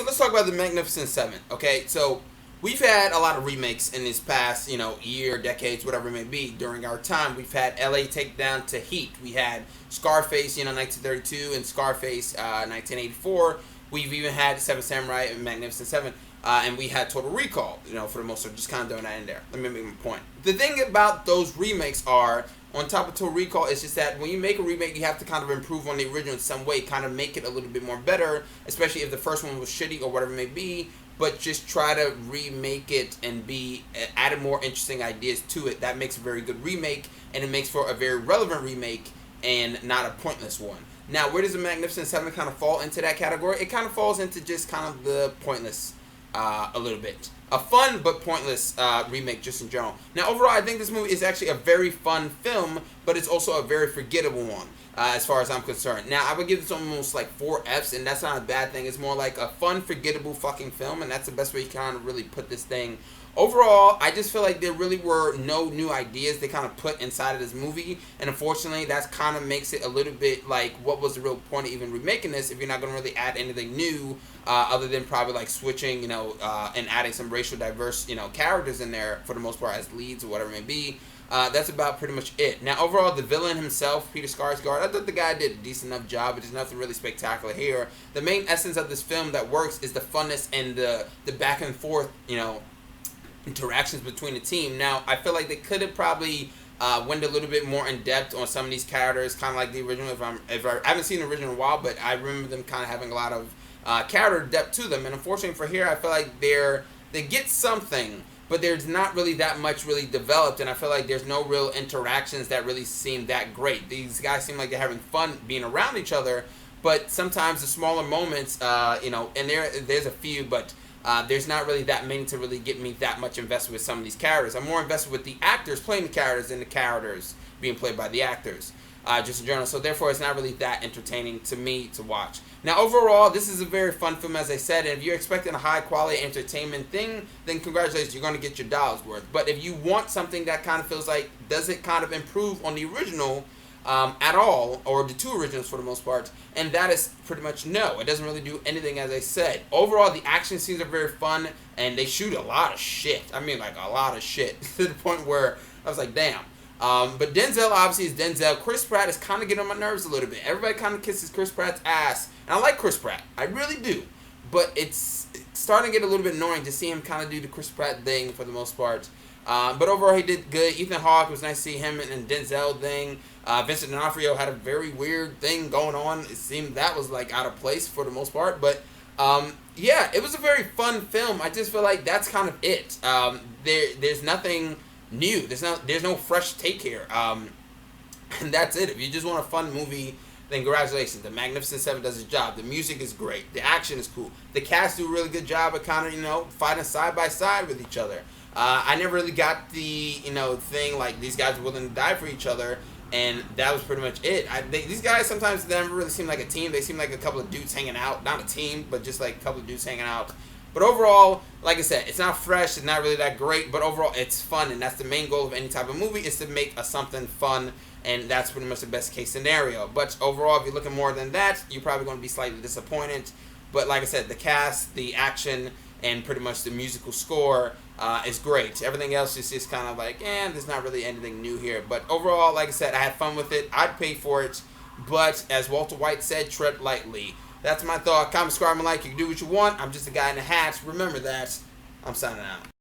let's talk about the Magnificent Seven. Okay, so we've had a lot of remakes in this past, year, decades, whatever it may be. During our time, we've had L.A. Takedown to Heat. We had Scarface, 1932, and Scarface, 1984. We've even had Seven Samurai and Magnificent Seven. And we had Total Recall, for the most part, just kind of throwing that in there. Let me make my point. The thing about those remakes are, on top of Total Recall, it's just that when you make a remake, you have to kind of improve on the original in some way, kind of make it a little bit more better, especially if the first one was shitty or whatever it may be, but just try to remake it and added more interesting ideas to it. That makes a very good remake, and it makes for a very relevant remake and not a pointless one. Now, where does the Magnificent Seven kind of fall into that category? It kind of falls into just kind of the pointless a little bit. A fun but pointless remake just in general. Now, overall, I think this movie is actually a very fun film, but it's also a very forgettable one as far as I'm concerned. Now, I would give this almost like 4 Fs, and that's not a bad thing. It's more like a fun, forgettable fucking film, and that's the best way you kind of really put this thing. Overall, I just feel like there really were no new ideas they kind of put inside of this movie, and unfortunately, that kind of makes it a little bit like, what was the real point of even remaking this if you're not going to really add anything new other than probably like switching, and adding some racial diverse, characters in there for the most part as leads or whatever it may be. That's about pretty much it. Now, overall, the villain himself, Peter Skarsgård, I thought the guy did a decent enough job, but there's nothing really spectacular here. The main essence of this film that works is the funness and the back and forth, interactions between the team. Now, I feel like they could have probably went a little bit more in depth on some of these characters, kind of like the original. If I haven't seen the original in a while, but I remember them kind of having a lot of character depth to them. And unfortunately for here, I feel like they get something, but there's not really that much really developed, and I feel like there's no real interactions that really seem that great. These guys seem like they're having fun being around each other, but sometimes the smaller moments, and there's a few, but there's not really that many to really get me that much invested with some of these characters. I'm more invested with the actors playing the characters than the characters being played by the actors, just in general. So therefore, it's not really that entertaining to me to watch. Now, overall, this is a very fun film, as I said, and if you're expecting a high-quality entertainment thing, then congratulations, you're going to get your dollar's worth. But if you want something that kind of feels like, does it kind of improve on the original at all, or the two originals for the most part, and that is pretty much no. It doesn't really do anything, as I said. Overall, the action scenes are very fun, and they shoot a lot of shit. I mean, like, a lot of shit, to the point where I was like, damn. But Denzel, obviously, is Denzel. Chris Pratt is kind of getting on my nerves a little bit. Everybody kind of kisses Chris Pratt's ass, and I like Chris Pratt. I really do. But it's starting to get a little bit annoying to see him kind of do the Chris Pratt thing for the most part. But overall, he did good. Ethan Hawke, it was nice to see him and Denzel thing. Vincent D'Onofrio had a very weird thing going on. It seemed that was like out of place for the most part. But yeah, it was a very fun film. I just feel like that's kind of it. There's nothing new. There's no fresh take here. And that's it. If you just want a fun movie, then congratulations. The Magnificent Seven does its job. The music is great. The action is cool. The cast do a really good job of kind of, fighting side by side with each other. I never really got the, thing like these guys are willing to die for each other, and that was pretty much it. These guys sometimes never really seem like a team. They seem like a couple of dudes hanging out. Not a team, but just like a couple of dudes hanging out. But overall, like I said, it's not fresh. It's not really that great, but overall, it's fun, and that's the main goal of any type of movie, is to make something fun, and that's pretty much the best case scenario. But overall, if you're looking more than that, you're probably going to be slightly disappointed. But like I said, the cast, the action, and pretty much the musical score is great. Everything else is just kind of like, there's not really anything new here. But overall, like I said, I had fun with it. I'd pay for it. But as Walter White said, tread lightly. That's my thought. Comment, subscribe, and like. You can do what you want. I'm just a guy in a hat. Remember that. I'm signing out.